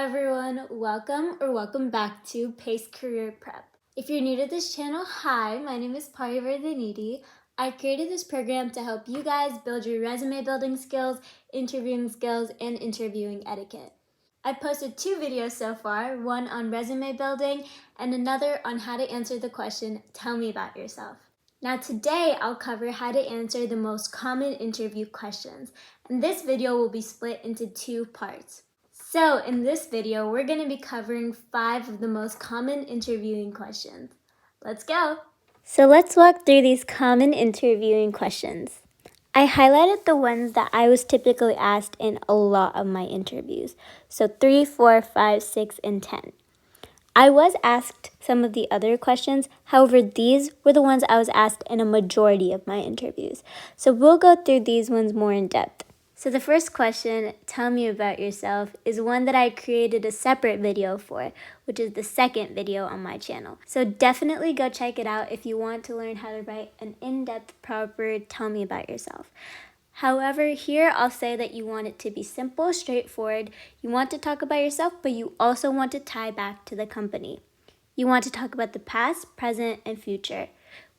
everyone, welcome back to Pace Career Prep. If you're new to this channel, hi, my name is Pari Vardhaniti. I created this program to help you guys build your resume building skills, interviewing skills, and interviewing etiquette. I posted 2 videos so far, one on resume building and another on how to answer the question, tell me about yourself. Now today I'll cover how to answer the most common interview questions, and this video will be split into 2 parts. So in this video, we're going to be covering 5 of the most common interviewing questions. Let's go! So let's walk through these common interviewing questions. I highlighted the ones that I was typically asked in a lot of my interviews. So 3, 4, 5, 6, and 10. I was asked some of the other questions, however, these were the ones I was asked in a majority of my interviews. So we'll go through these ones more in depth. So the first question, tell me about yourself, is one that I created a separate video for, which is the second video on my channel. So definitely go check it out if you want to learn how to write an in-depth, proper tell me about yourself. However, here I'll say that you want it to be simple, straightforward. You want to talk about yourself, but you also want to tie back to the company. You want to talk about the past, present, and future.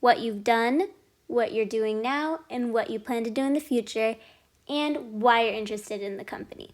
What you've done, what you're doing now, and what you plan to do in the future, and why you're interested in the company.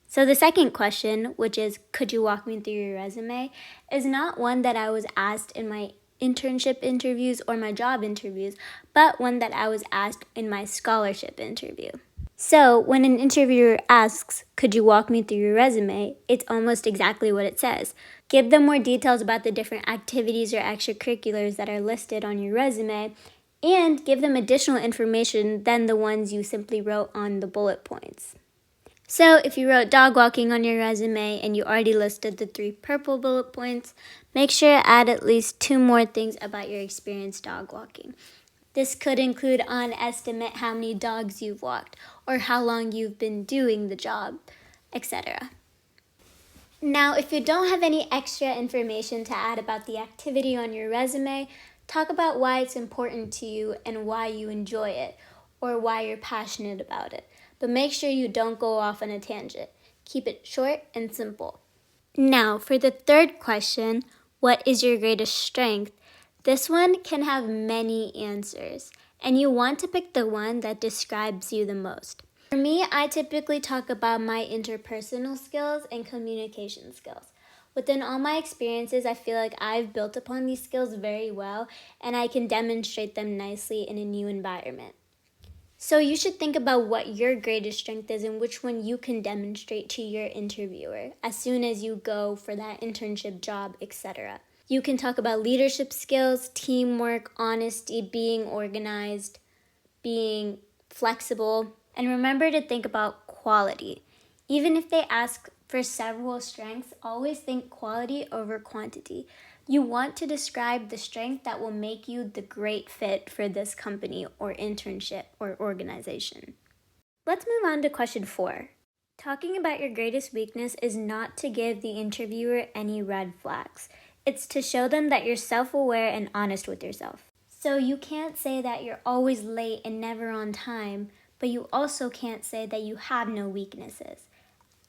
So the second question, which is, could you walk me through your resume, is not one that I was asked in my internship interviews or my job interviews, but one that I was asked in my scholarship interview. So when an interviewer asks, could you walk me through your resume, it's almost exactly what it says. Give them more details about the different activities or extracurriculars that are listed on your resume, and give them additional information than the ones you simply wrote on the bullet points. So if you wrote dog walking on your resume and you already listed the 3 purple bullet points, make sure to add at least 2 more things about your experience dog walking. This could include on estimate how many dogs you've walked or how long you've been doing the job, etc. Now, if you don't have any extra information to add about the activity on your resume, talk about why it's important to you and why you enjoy it, or why you're passionate about it. But make sure you don't go off on a tangent. Keep it short and simple. Now, for the third question, what is your greatest strength? This one can have many answers, and you want to pick the one that describes you the most. For me, I typically talk about my interpersonal skills and communication skills. Within all my experiences, I feel like I've built upon these skills very well, and I can demonstrate them nicely in a new environment. So you should think about what your greatest strength is and which one you can demonstrate to your interviewer as soon as you go for that internship job, etc. You can talk about leadership skills, teamwork, honesty, being organized, being flexible, and remember to think about quality. Even if they ask for several strengths, always think quality over quantity. You want to describe the strength that will make you the great fit for this company or internship or organization. Let's move on to question 4. Talking about your greatest weakness is not to give the interviewer any red flags. It's to show them that you're self-aware and honest with yourself. So you can't say that you're always late and never on time, but you also can't say that you have no weaknesses.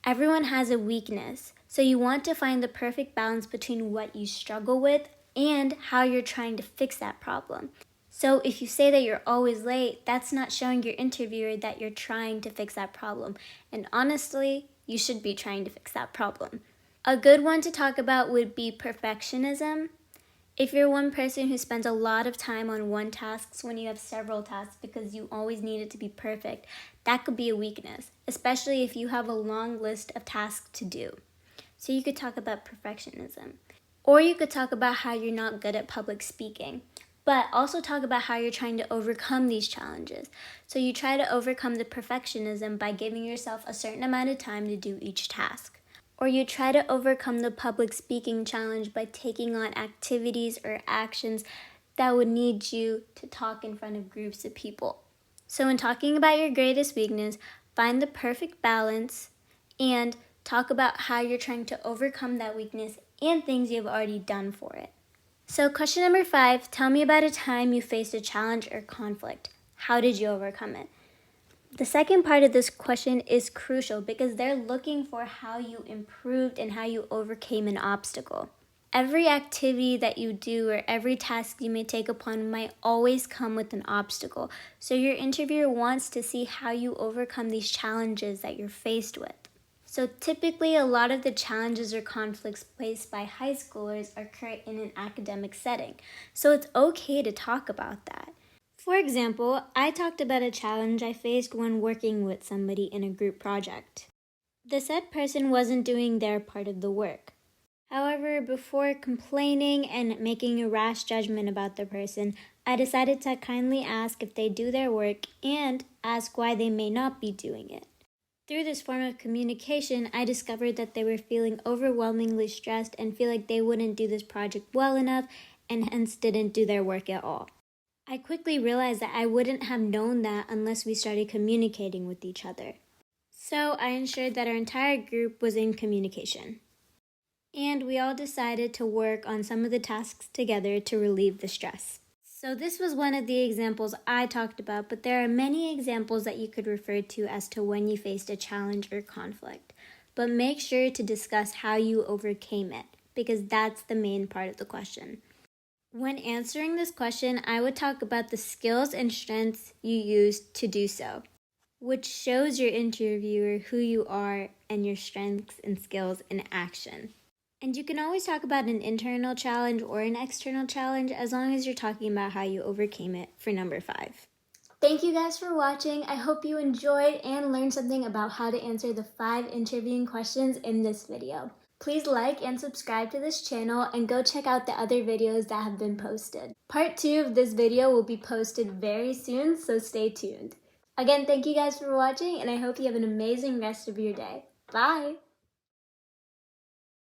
Everyone has a weakness, so you want to find the perfect balance between what you struggle with and how you're trying to fix that problem. So if you say that you're always late, that's not showing your interviewer that you're trying to fix that problem. And honestly, you should be trying to fix that problem. A good one to talk about would be perfectionism. If you're one person who spends a lot of time on one task when you have several tasks because you always need it to be perfect, that could be a weakness, especially if you have a long list of tasks to do. So you could talk about perfectionism. Or you could talk about how you're not good at public speaking, but also talk about how you're trying to overcome these challenges. So you try to overcome the perfectionism by giving yourself a certain amount of time to do each task. Or you try to overcome the public speaking challenge by taking on activities or actions that would need you to talk in front of groups of people. So in talking about your greatest weakness, find the perfect balance and talk about how you're trying to overcome that weakness and things you've already done for it. So question number 5, tell me about a time you faced a challenge or conflict. How did you overcome it? The second part of this question is crucial because they're looking for how you improved and how you overcame an obstacle. Every activity that you do or every task you may take upon might always come with an obstacle. So your interviewer wants to see how you overcome these challenges that you're faced with. So typically a lot of the challenges or conflicts faced by high schoolers occur in an academic setting. So it's okay to talk about that. For example, I talked about a challenge I faced when working with somebody in a group project. The said person wasn't doing their part of the work. However, before complaining and making a rash judgment about the person, I decided to kindly ask if they do their work and ask why they may not be doing it. Through this form of communication, I discovered that they were feeling overwhelmingly stressed and feel like they wouldn't do this project well enough and hence didn't do their work at all. I quickly realized that I wouldn't have known that unless we started communicating with each other. So I ensured that our entire group was in communication. And we all decided to work on some of the tasks together to relieve the stress. So this was one of the examples I talked about, but there are many examples that you could refer to as to when you faced a challenge or conflict. But make sure to discuss how you overcame it, because that's the main part of the question. When answering this question, I would talk about the skills and strengths you used to do so, which shows your interviewer who you are and your strengths and skills in action. And you can always talk about an internal challenge or an external challenge as long as you're talking about how you overcame it for number 5. Thank you guys for watching. I hope you enjoyed and learned something about how to answer the 5 interviewing questions in this video. Please like and subscribe to this channel and go check out the other videos that have been posted. Part 2 of this video will be posted very soon, so stay tuned. Again, thank you guys for watching and I hope you have an amazing rest of your day. Bye!